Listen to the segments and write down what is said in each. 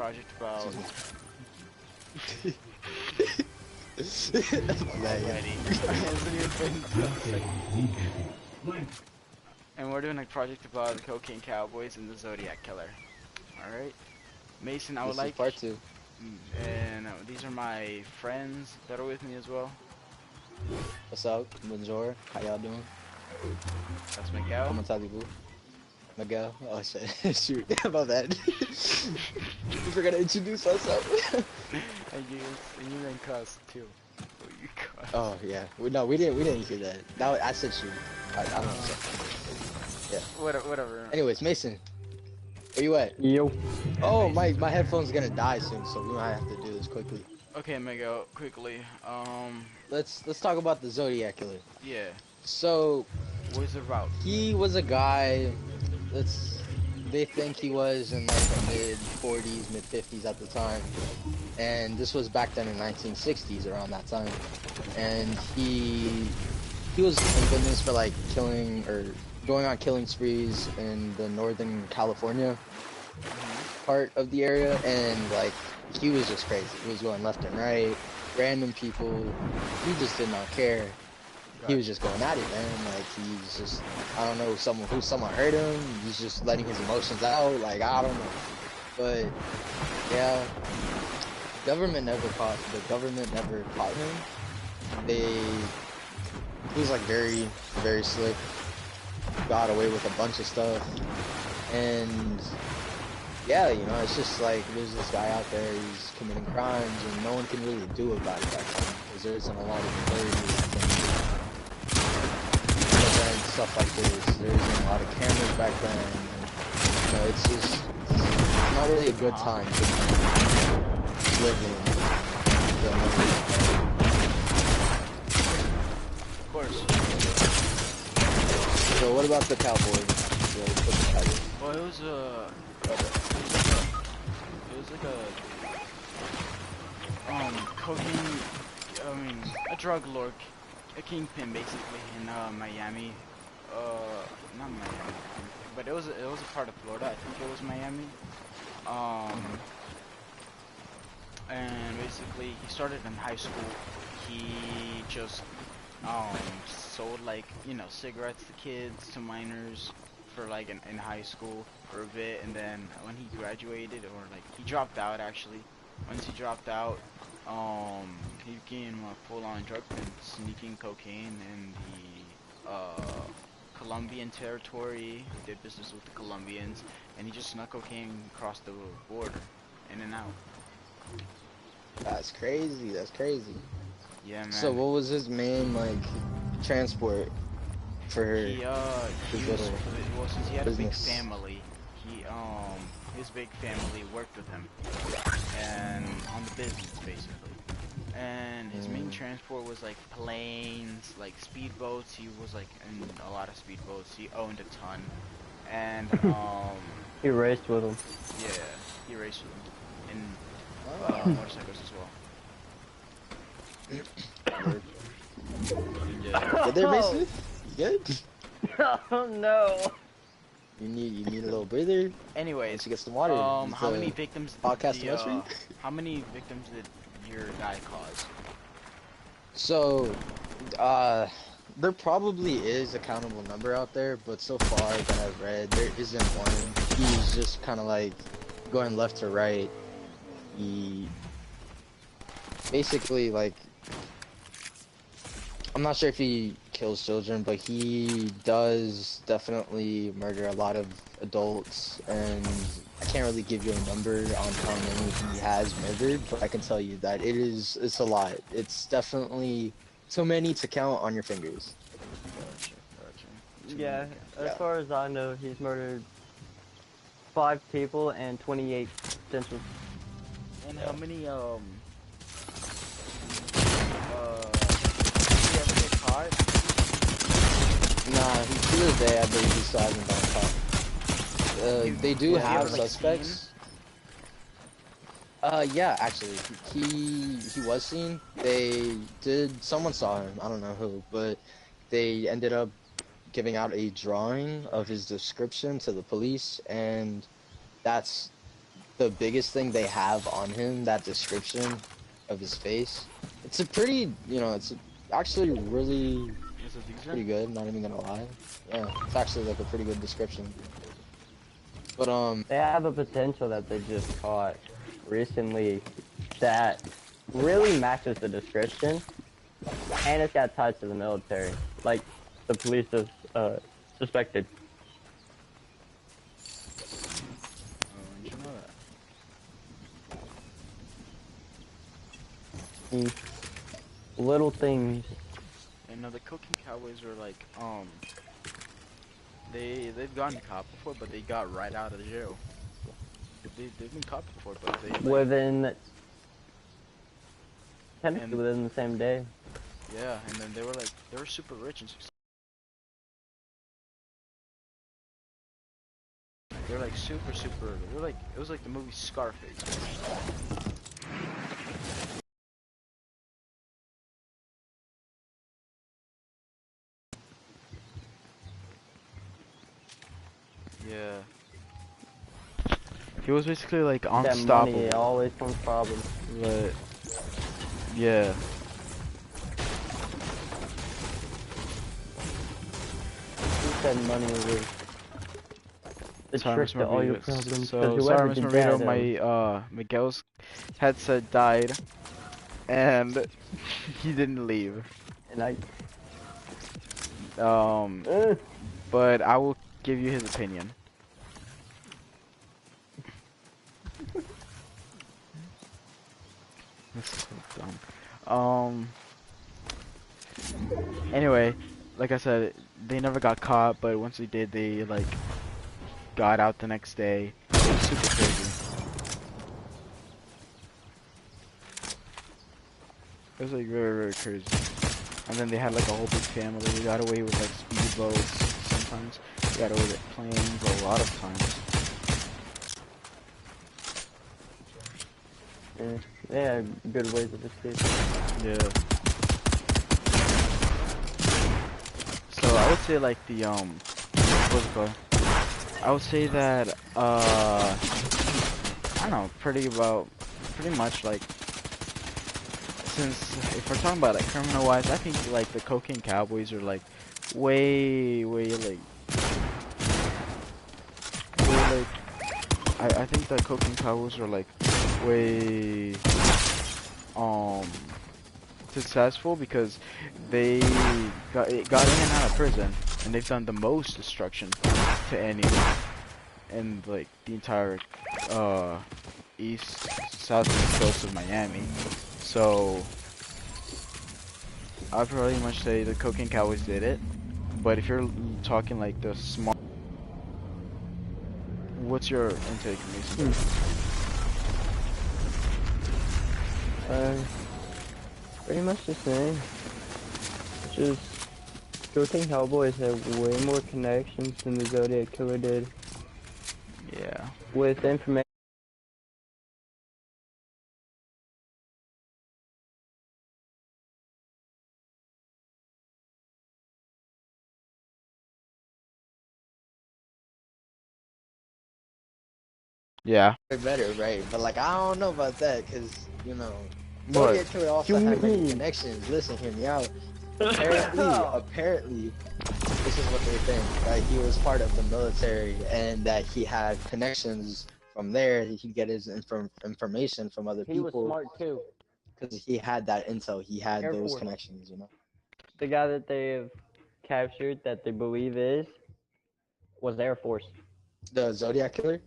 project about. Alrighty. And we're doing a project about the cocaine cowboys and the Zodiac killer. Alright. Mason, I would like. Part 2. And these are my friends that are with me as well. What's up? Bonjour. How y'all doing? That's Miguel. Comment allez-vous? Miguel. Oh shit. Shoot. About that. We forgot to introduce ourselves. And you didn't cuss too. Oh, you cuss. Oh yeah. No, we didn't hear that. That I said shoot. I don't know. Yeah. Whatever. Anyways, Mason. Where you at? Yo. Oh, my headphone's gonna die soon, so we might have to do this quickly. Okay, Miguel, quickly. Let's talk about the Zodiac killer. Yeah. So, What is it about? he was a guy. They think he was in like the mid 40s, mid 50s at the time, and this was back then in 1960s, around that time. And he was infamous for like killing or going on killing sprees in the northern California part of the area, and like he was just crazy. He was going left and right, random people. He just did not care. He was just going at it, man. Like he's just, I don't know, someone hurt him. He's just letting his emotions out. Like I don't know, but yeah, the government never caught him. He was like very, very slick. Got away with a bunch of stuff, and yeah, you know, it's just like there's this guy out there, he's committing crimes, and no one can really do about it back then because there isn't a lot of authorities and stuff like this. There isn't a lot of cameras back then, and, you know, it's not really a good time to live in. Of course. So what about the cowboy? Well, it was like a cocaine, a drug lord, a kingpin basically in Miami. Not Miami, but it was a part of Florida. I think it was Miami. And basically he started in high school. He just sold like, you know, cigarettes to kids, to minors for like in high school for a bit, and then when he graduated, or like he dropped out actually, once he dropped out, he became a full-on drug pimp, sneaking cocaine in the Colombian territory. He did business with the Colombians, and he just snuck cocaine across the border, in and out. That's crazy. That's crazy. Yeah, man. So what was his main like transport for Since he had business. a big family, his big family worked with him, and on the business basically. And his main transport was like planes, like speedboats. He was like in a lot of speedboats. He owned a ton, and He raced with him. yeah, he raced with them, and motorcycles as well. Good there, Mason? You good? Oh no. You need a little breather. Anyways, to get some water. how many victims? Podcast too much for you? How many victims did your guy cause? So, there probably is a countable number out there, but so far that I've read, there isn't one. He's just kind of like going left to right. He basically like, I'm not sure if he kills children, but he does definitely murder a lot of adults, and I can't really give you a number on how many he has murdered, but I can tell you that it's a lot. It's definitely too many to count on your fingers. Gotcha. Yeah, as far as I know, he's murdered 5 people and 28 potential. And how many did he ever get caught? Nah, to this day, I believe he still hasn't been caught. They do have suspects. Yeah, actually, he was seen. Someone saw him. I don't know who, but they ended up giving out a drawing of his description to the police, and that's the biggest thing they have on him, that description of his face, it's a pretty, it's actually really Is it decent? pretty good. Not even gonna lie. Yeah, it's actually like a pretty good description. But They have a potential that they just caught recently that really matches the description, and it's got ties to the military, like the police suspected. Oh, did you know that? These little things. And the cooking cowboys are like, they've gotten caught before, but they got right out of jail. They've been caught before, but they like, Within, technically and within the same day. yeah, and then they were super rich and successful. They're like super. They're like, it was like the movie Scarface. Yeah. He was basically like That unstoppable. money always comes problems. But yeah. Who said money was the Sorry, trick Miss to all your Margarita. problems? So Because sorry, whoever Miss did Margarita. that, My Miguel's headset died, and he didn't leave. and I, But I will give you his opinion. This is so dumb. Anyway, like I said, they never got caught, but once they did, they like got out the next day. It was super crazy. It was like very crazy. And then they had like a whole big family. They got away with like speedboats sometimes. They got away with planes a lot of times. yeah, good ways of escape. Yeah. So I would say like the what's it called? I would say that I don't know, pretty much like, since if we're talking about like criminal wise, I think like the cocaine cowboys are like way like I think the cocaine cowboys are like way successful because they got in and out of prison, and they've done the most destruction to anyone in like the entire southeast coast of Miami. So I'd probably much say the cocaine cowboys did it. But if you're talking like the smart, what's your intake, Mason? Pretty much the same. Just Cocaine Cowboys have way more connections than the Zodiac Killer did. Yeah. With information. Yeah. better, right? But like, I don't know about that, cause What? Zodiac Killer also had many connections. Listen, hear me out. Apparently, this is what they think. That he was part of the military and that he had connections from there. He could get his information from other He was people smart too. because he had that intel. He had Air those Force. connections. The guy that they have captured that they believe was Air Force. The Zodiac Killer.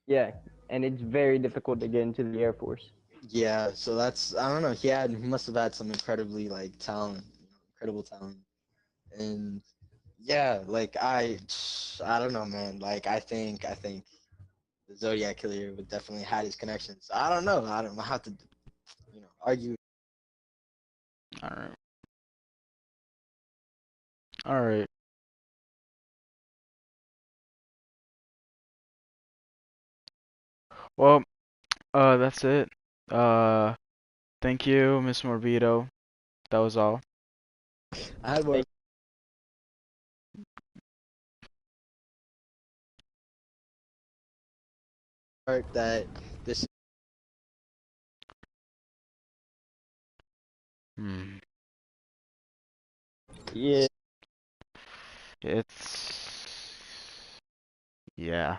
Yeah, and it's very difficult to get into the Air Force. Yeah, so that's, I don't know. He must have had some incredibly like talent, incredible talent, and yeah, like I don't know, man. Like I think the Zodiac Killer would definitely had his connections. I don't know. I don't know how to, argue. All right. All right. Well, that's it. Uh, thank you, Miss Morbido. That was all. I had more part that this. Hmm. Yeah. It's yeah.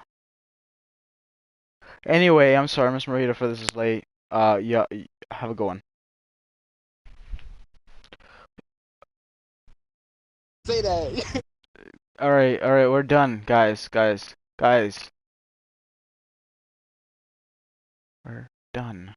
Anyway, I'm sorry, Miss Marita, for this is late. Yeah, have a good one. Say that. All right, we're done, guys. We're done.